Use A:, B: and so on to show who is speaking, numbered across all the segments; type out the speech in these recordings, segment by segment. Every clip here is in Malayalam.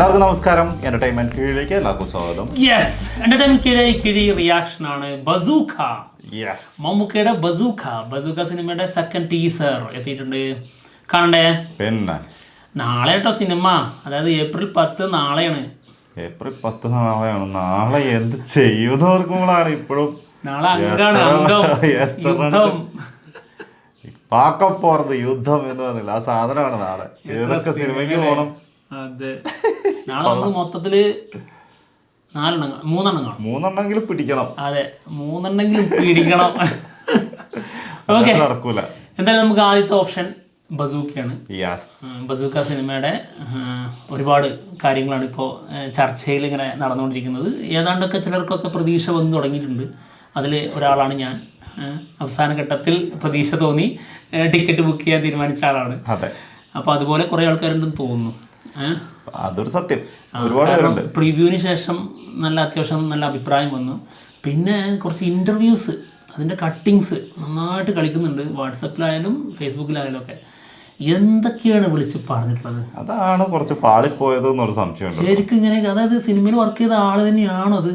A: എല്ലാവർക്കും നമസ്കാരം. എന്റർടൈൻമെന്റ് കീഴിലേക്ക് എല്ലാവർക്കും സ്വാഗതം.
B: യെസ്, എന്റർടൈൻമെന്റ് കിഴി റിയാക്ഷൻ ആണ് ബസൂക്ക. മമ്മൂക്കയുടെ ബസൂക്ക സിനിമയുടെ സെക്കൻഡ് ടീസർ എത്തിയിട്ടുണ്ട്. കാണണ്ടേ?
A: പിന്നെ
B: നാളെ കേട്ടോ സിനിമ, അതായത് ഏപ്രിൽ 10 നാളെയാണ്.
A: ഏപ്രിൽ 10 നാളെയാണ്. നാളെ എന്ത് ചെയ്യുന്നവർക്കുമ്പോഴാണ് ഇപ്പോഴും
B: നാളെ യുദ്ധം
A: പാക്കപ്പോറത് യുദ്ധം എന്ന് പറഞ്ഞില്ല, ആ സാധനമാണ് നാളെ. ഏതൊക്കെ സിനിമയ്ക്ക് പോകണം?
B: അതെ, നാളെ നമ്മൾ മൊത്തത്തില് 3
A: മൂന്നെണ്ണെങ്കിലും പിടിക്കണം.
B: അതെ, 3 പിടിക്കണം. ഓക്കെ,
A: നടക്കൂല.
B: എന്തായാലും നമുക്ക് ആദ്യത്തെ ഓപ്ഷൻ ബസൂക്കയാണ്. ബസൂക്ക സിനിമയുടെ ഒരുപാട് കാര്യങ്ങളാണ് ഇപ്പോൾ ചർച്ചയിൽ ഇങ്ങനെ നടന്നുകൊണ്ടിരിക്കുന്നത്. ഏതാണ്ടൊക്കെ ചിലർക്കൊക്കെ പ്രതീക്ഷ വന്നു തുടങ്ങിയിട്ടുണ്ട്. അതിൽ ഒരാളാണ് ഞാൻ. അവസാന ഘട്ടത്തിൽ പ്രതീക്ഷ തോന്നി ടിക്കറ്റ് ബുക്ക് ചെയ്യാൻ തീരുമാനിച്ച ആളാണ്. അപ്പോൾ അതുപോലെ കുറേ ആൾക്കാരുണ്ടെന്ന് തോന്നുന്നു.
A: അതൊരു സത്യം. ഒരുപാട് പേരുണ്ട്.
B: പ്രിവ്യൂവിന് ശേഷം അത്യാവശ്യം നല്ല അഭിപ്രായം വന്നു. പിന്നെ കുറച്ച് ഇൻ്റർവ്യൂസ്, അതിൻ്റെ കട്ടിങ്സ് നന്നായിട്ട് കളിക്കുന്നുണ്ട്. വാട്സപ്പിലായാലും ഫേസ്ബുക്കിലായാലും ഒക്കെ എന്തൊക്കെയാണ് വിളിച്ച് പറഞ്ഞിട്ടുള്ളത്.
A: അതാണ് കുറച്ച് പാളിപ്പോയത് എന്നൊരു സംശയമുണ്ട്.
B: ശരിക്കും ഇങ്ങനെ, അതായത് സിനിമയിൽ വർക്ക് ചെയ്ത ആൾ തന്നെയാണോ അത്?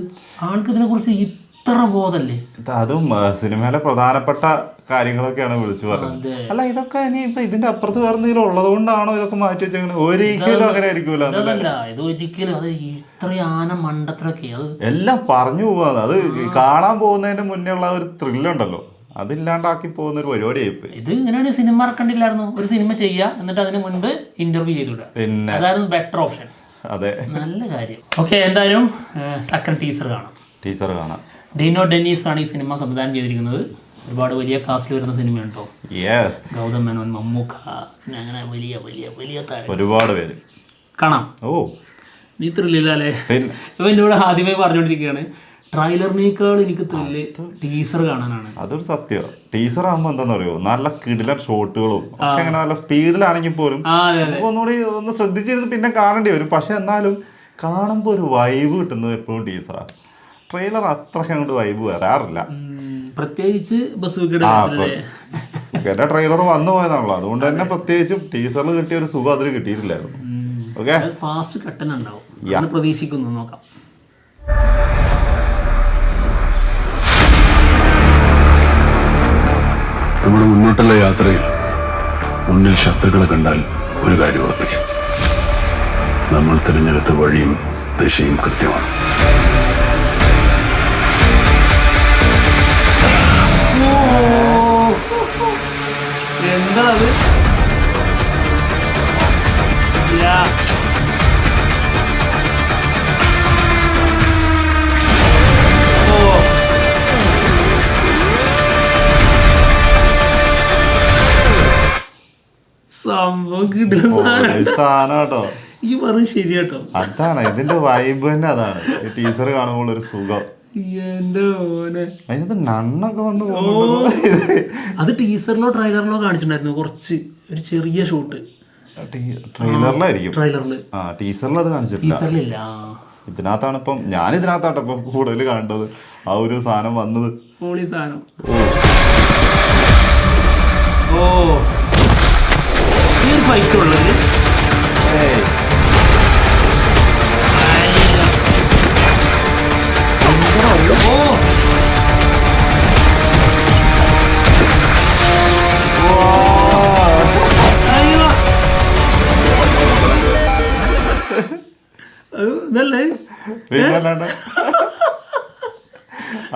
B: ആൾക്ക് ഇതിനെക്കുറിച്ച് ഇത്ര ബോധമല്ലേ?
A: അതും സിനിമയിലെ പ്രധാനപ്പെട്ട കാര്യങ്ങളൊക്കെയാണ് വിളിച്ചു പറഞ്ഞത്. അല്ല, ഇതൊക്കെ ഇനി ഇപ്പൊ ഇതിന്റെ അപ്പുറത്ത് വേറെ എന്തെങ്കിലും ഉള്ളത് കൊണ്ടാണോ ഇതൊക്കെ മാറ്റി വെച്ചെങ്കിൽ? ഒരിക്കലും അങ്ങനെ ആയിരിക്കൂല.
B: ഇത് ഒരിക്കലും അത് ഇത്രയും ആന മണ്ടത്തിലൊക്കെ അത്
A: എല്ലാം പറഞ്ഞു പോവാണ്. അത് കാണാൻ പോകുന്നതിന്റെ മുന്നേ ഉള്ള ഒരു ത്രില്ലുണ്ടല്ലോ, അതില്ലാണ്ടാക്കി പോകുന്ന ഒരു പരിപാടിയായിപ്പോ.
B: ഇത് ഇങ്ങനെയാണ് സിനിമ ഇറക്കണ്ടില്ലായിരുന്നു. ഒരു സിനിമ ചെയ്യുക, എന്നിട്ട് അതിന് മുൻപ് ഇന്റർവ്യൂ ചെയ്തുവിടുക. പിന്നെ അതായിരുന്നു ബെറ്റർ ഓപ്ഷൻ.
A: അതെ,
B: നല്ല കാര്യം. ഓക്കെ, എന്തായാലും സെക്കൻഡ് ടീസർ കാണാം. ഡീനോ ഡെന്നീസ് ആണ് ഈ സിനിമ സംവിധാനം ചെയ്തിരിക്കുന്നത്. ഒരുപാട് വലിയ കാസ്റ്റിൽ വരുന്ന സിനിമയുണ്ടോ? ഗൗതം മേനോൻ, മമ്മൂക്ക, പിന്നെ അങ്ങനെ വലിയ വലിയ വലിയ താരം
A: ഒരുപാട് പേര്
B: കാണാം. നീ ത്രില്ലല്ലേ? ഇപ്പൊ എന്നോട് ആദ്യമേ പറഞ്ഞുകൊണ്ടിരിക്കുകയാണ്, ട്രailerനേക്കാൾ എനിക്ക് ത്രില്ല് ടീസർ കാണാനാണ്.
A: അതൊരു സത്യം. ടീസർ ആകുമ്പോ എന്താന്ന് പറയുമോ, നല്ല കിടിലൻ ഷോട്ടുകളും ഒക്കെ അങ്ങനെ നല്ല സ്പീഡിലാണെങ്കിൽ പോലും ഒന്നുകൂടി ഒന്ന് ശ്രദ്ധിച്ചിരുന്ന് പിന്നെ കാണേണ്ടി വരും. പക്ഷെ എന്നാലും കാണുമ്പോ ഒരു വൈബ് കിട്ടുന്നത് എപ്പോഴും ടീസറാണ്. ട്രെയിലർ അത്രയ്ക്ക് അങ്ങോട്ട് വൈബ് വരാറില്ല.
B: പ്രത്യേകിച്ച് ബസൂക്കയുടെ
A: ട്രെയിലർ വന്നു പോയതാണല്ലോ, അതുകൊണ്ട് തന്നെ പ്രത്യേകിച്ചും ടീസറിൽ കിട്ടിയ ഒരു സുഖം അതിൽ കിട്ടിയിട്ടില്ലായിരുന്നു. ഓക്കെ,
B: ഫാസ്റ്റ് കട്ടൻ ഉണ്ടാവും പ്രതീക്ഷിക്കുന്നു. നോക്കാം.
C: നമ്മുടെ മുന്നോട്ടുള്ള യാത്രയിൽ മുന്നിൽ ശത്രുക്കളെ കണ്ടാൽ ഒരു കാര്യം ഉറപ്പിക്കാം, നമ്മൾ തിരഞ്ഞെടുത്ത വഴിയും ദിശയും കൃത്യമാണ്.
B: എന്താണത്? സംഭവം
A: സാധനം
B: ഈ പറഞ്ഞ ശരിയാട്ടോ.
A: അതാണ് ഇതിന്റെ വൈബ് തന്നെ. അതാണ് ഈ ടീസർ കാണുമ്പോൾ ഒരു സുഖം. അതിനകത്ത് നണ്ണൊക്കെ വന്ന്
B: അത് ടീസറിലോ ട്രെയിലറിലോ കാണിച്ചിട്ടുണ്ടായിരുന്നു. കുറച്ച് ഒരു ചെറിയ ഷൂട്ട്
A: ട്രെയിലറിലായിരിക്കും.
B: ടീസറിൽ
A: അത് കാണിച്ചിട്ടില്ല. ഇതിനകത്താണ് ഇപ്പം ഞാനിതിനകത്താട്ടോ ഇപ്പം കൂടുതൽ കണ്ടത് ആ ഒരു സാധനം വന്നത്.
B: സാധനം ഈ ഒരു ഫൈറ്റ് ഉള്ളത്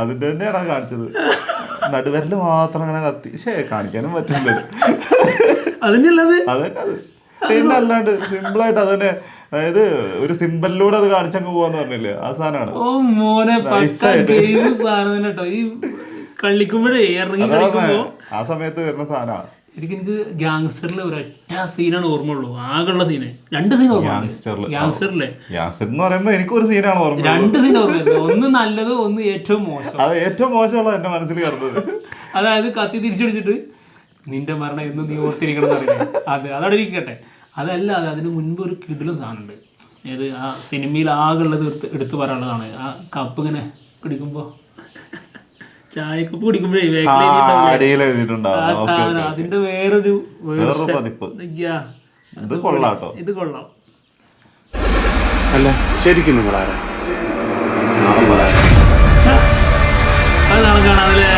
A: അതിന്റെ തന്നെയാണോ കാണിച്ചത്? നടുവരല് മാത്രം അങ്ങനെ കത്തി കാണിക്കാനും പറ്റില്ല.
B: അതന്നെ
A: അത് പിന്നെ അല്ലാണ്ട് സിമ്പിളായിട്ട് അതന്നെ, അതായത് ഒരു സിമ്പലിലൂടെ അത് കാണിച്ചങ്ങ് പോവാന്ന് പറഞ്ഞില്ലേ, ആ സാധനമാണ്. ആ സമയത്ത് വരുന്ന സാധനമാണ്.
B: എനിക്ക് ഗാങ്സ്റ്ററിലെ ഒരൊറ്റ സീനാണ് ഓർമ്മയുള്ളൂ. ആകെയുള്ള സീന് 2 സീൻ ഓർമ്മ. ഗ്യാങ്സ്റ്ററിലെ
A: എന്ന് പറയുമ്പോ എനിക്കൊരു സീനാണ് ഓർമ്മ.
B: 2 സീൻ ഓർമ്മ. ഒന്ന് നല്ലത്, ഒന്ന് ഏറ്റവും മോശം.
A: അത് ഏറ്റവും മോശമുള്ള എന്റെ മനസ്സിൽ കയറുന്നത്.
B: അതായത് കത്തി തിരിച്ചടിച്ചിട്ട് നിന്റെ മരണം എന്നും നീ ഓർത്തിരിക്കണം എന്ന് പറയുന്നത്. അതവിടെ ഇരിക്കട്ടെ. അതല്ല, അതിന് മുൻപ് ഒരു കിടിലും സാധനമുണ്ട്. ഏത് ആ സിനിമയിൽ ആകെയുള്ളത് എടുത്തു പറയാനുള്ളതാണ്. ആ കപ്പ് ഇങ്ങനെ പിടിക്കുമ്പോ, ചായക്കപ്പ് കുടിക്കുമ്പോഴേ അതിന്റെ വേറൊരു
A: പതിപ്പ്. ഇത് കൊള്ളാം.
D: അല്ല ശരിക്കും നിങ്ങൾ ആരാ?
A: നാളെ പറയാം.
B: അത് നാളെ കാണാമല്ലേ?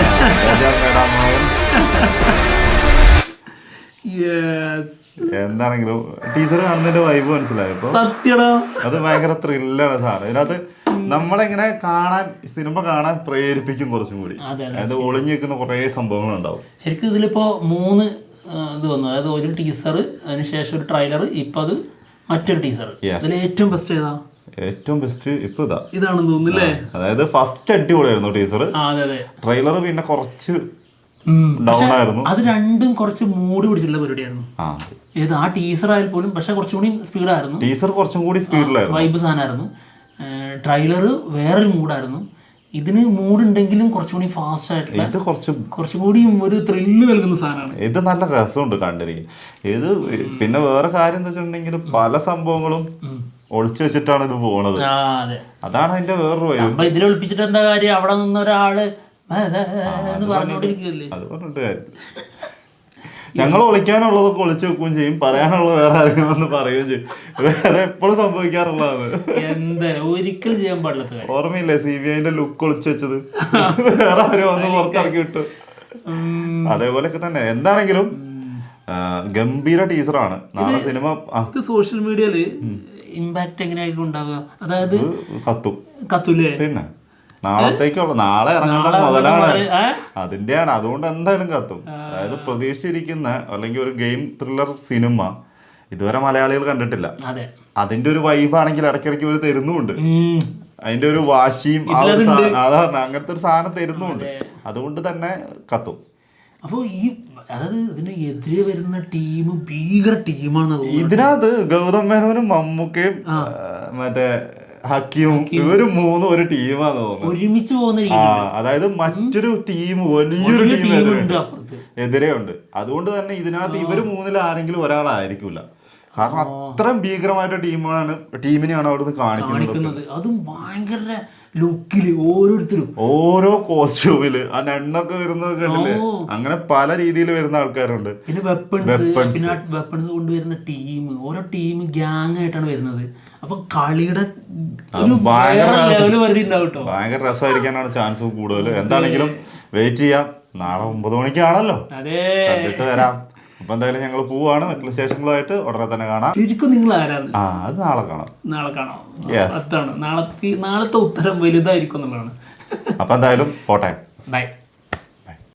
A: എന്താണെങ്കിലും ടീച്ചർ കാണുന്നതിന്റെ വൈബ് മനസ്സിലായപ്പോ
B: സത്യടോ
A: അത് ഭയങ്കര ത്രില്ലാണ് സാധനം. ഇതിനകത്ത് നമ്മളെങ്ങനെ കാണാൻ സിനിമ കാണാൻ പ്രേരിപ്പിക്കും കുറച്ചും കൂടി. അതായത് ഒളിഞ്ഞു നിൽക്കുന്ന കുറേ സംഭവങ്ങളുണ്ടാവും.
B: ശരിക്കും ഇതിലിപ്പോ 3 ഇത് വന്നു. അതായത് ഒരു ടീസർ, അതിനുശേഷം ഒരു ട്രെയിലർ, ഇപ്പൊ അത് മറ്റൊരു ടീസർ. ഇതിൽ ഏറ്റവും ബെസ്റ്റ് ഏതാ?
A: ഏറ്റവും ബെസ്റ്റ് ഇപ്പൊ
B: ഇതാണെന്ന് തോന്നുന്നില്ലേ?
A: അതായത് ഫസ്റ്റ് അടിപൊളിയായിരുന്നു ടീസർ. ട്രെയിലർ പിന്നെ കുറച്ച് ഡൗൺ ആയിരുന്നു.
B: അത് രണ്ടും കുറച്ച് മൂഡ് പിടിച്ചിട്ടുള്ള പരിപാടിയായിരുന്നു. ഏത് ആ ടീസർ ആയാൽ പോലും പക്ഷെ കുറച്ചുകൂടി സ്പീഡായിരുന്നു.
A: ടീസർ കുറച്ചും കൂടി സ്പീഡിലായിരുന്നു,
B: വൈബ് സാധനമായിരുന്നു. ട്രെയിലർ വേറൊരു മൂഡായിരുന്നു. ഇതിന് മൂഡ് ഉണ്ടെങ്കിലും കുറച്ചുകൂടി ഫാസ്റ്റ് ആയിട്ടുള്ള,
A: ഇത്
B: കുറച്ചും കൂടി ഒരു ത്രില്ല് നൽകുന്ന സാധനമാണ്.
A: ഇത് നല്ല രസമുണ്ട് കണ്ടിരിക്കും. ഇത് പിന്നെ വേറെ കാര്യം എന്താ വെച്ചിട്ടുണ്ടെങ്കിൽ പല സംഭവങ്ങളും ഒളിച്ചു വെച്ചിട്ടാണ് ഇത് പോണത്. അതാണ് അതിന്റെ വേറൊരു വൈബ്.
B: ഇതിൽ ഒളിപ്പിച്ചിട്ട് എന്താ കാര്യം? അവിടെ നിന്ന് ഒരാള് പറഞ്ഞോണ്ടിരിക്കുകയല്ലേ.
A: അത് പറഞ്ഞിട്ട് കാര്യം. ഞങ്ങൾ ഒളിക്കാനുള്ളതൊക്കെ ഒളിച്ചു വെക്കുകയും ചെയ്യും, പറയാനുള്ളത് വേറെ ആരെങ്കിലും വന്ന് പറയുകയും ചെയ്യും. അത് എപ്പോഴും സംഭവിക്കാറുള്ളതാണ്.
B: എന്താ ഒരിക്കലും ചെയ്യാൻ പാടില്ല.
A: ഓർമ്മയില്ലേ CBIന്റെ ലുക്ക് ഒളിച്ചു വെച്ചത്? വേറെ ആരോ വന്ന് പുറത്തിറക്കി വിട്ടു. അതേപോലെയൊക്കെ തന്നെ. എന്താണെങ്കിലും ഗംഭീര ടീച്ചറാണ്. നാളെ സിനിമ
B: സോഷ്യൽ മീഡിയയില് ഇമ്പാക്ട് എങ്ങനെയായിരിക്കും ഉണ്ടാവുക? അതായത് കത്തൂലേ? പിന്നെ
A: നാളത്തേക്കുള്ള, നാളെ ഇറങ്ങേണ്ട മുതലാണ് അതിന്റെയാണ്. അതുകൊണ്ട് എന്തായാലും കത്തും. അതായത് പ്രതീക്ഷിച്ചിരിക്കുന്ന അല്ലെങ്കിൽ ഒരു ഗെയിം ത്രില്ലർ സിനിമ ഇതുവരെ മലയാളികൾ കണ്ടിട്ടില്ല. അതിന്റെ ഒരു വൈബാണെങ്കിൽ ഇടയ്ക്കിടയ്ക്ക് ഒരു തരുന്നുമുണ്ട്. അതിന്റെ ഒരു വാശിയും അതാണ് അങ്ങനത്തെ ഒരു സാധനം തരുന്നുമുണ്ട്. അതുകൊണ്ട് തന്നെ കത്തും.
B: അപ്പോൾ അതായത് ഇതിന് എതിരെ വരുന്ന ടീം ഭീകര ടീമാണ്.
A: ഇതിനകത്ത് ഗൗതം മേനോനും മമ്മൂക്കയും മറ്റേ ഹക്കിയും ഇവര് 3 ഒരു ടീമാന്ന് തോന്നുന്നു, ഒരുമിച്ച് പോകുന്ന. അതായത് മറ്റൊരു ടീം, വലിയൊരു ടീം എതിരെ ഉണ്ട്. അതുകൊണ്ട് തന്നെ ഇതിനകത്ത് ഇവര് 3-ൽ ആരെങ്കിലും ഒരാളായിരിക്കില്ല. കാരണം അത്രയും ഭീകരമായിട്ട് ടീമിനെയാണ് അവിടുന്ന് കാണിക്കുന്നത്.
B: അതും ഭയങ്കര ലുക്കില്, ഓരോരുത്തരും
A: ഓരോ കോസ്റ്റ്യൂമില് ആ നെണ്ണൊക്കെ വരുന്നതൊക്കെ ഉണ്ടല്ലേ, അങ്ങനെ പല രീതിയിൽ വരുന്ന ആൾക്കാരുണ്ട്.
B: പിന്നെ വെപ്പൺസ് കൊണ്ടുവരുന്ന ടീം, ഓരോ ടീം ഗ്യാങ് ആയിട്ടാണ് വരുന്നത്. അപ്പൊ കളിയുടെ
A: ഭയങ്കര രസമായിരിക്കാനാണ് ചാൻസ് കൂടുതൽ. എന്താണെങ്കിലും വെയിറ്റ് ചെയ്യാം. നാളെ 9 മണിക്കാണല്ലോ, കണ്ടിട്ട് വരാം. അപ്പൊ എന്തായാലും ഞങ്ങൾ പോവാണ്. മറ്റു വിശേഷങ്ങളുമായിട്ട് ഉടനെ തന്നെ കാണാം.
B: ശരിക്കും നിങ്ങൾ ആരാണ്?
A: അത് നാളെ കാണാം.
B: അതാണ് നാളത്തെ ഉത്തരം വലുതായിരിക്കും എന്നുള്ളതാണ്.
A: അപ്പൊ എന്തായാലും പോട്ടെ.
B: ബൈ.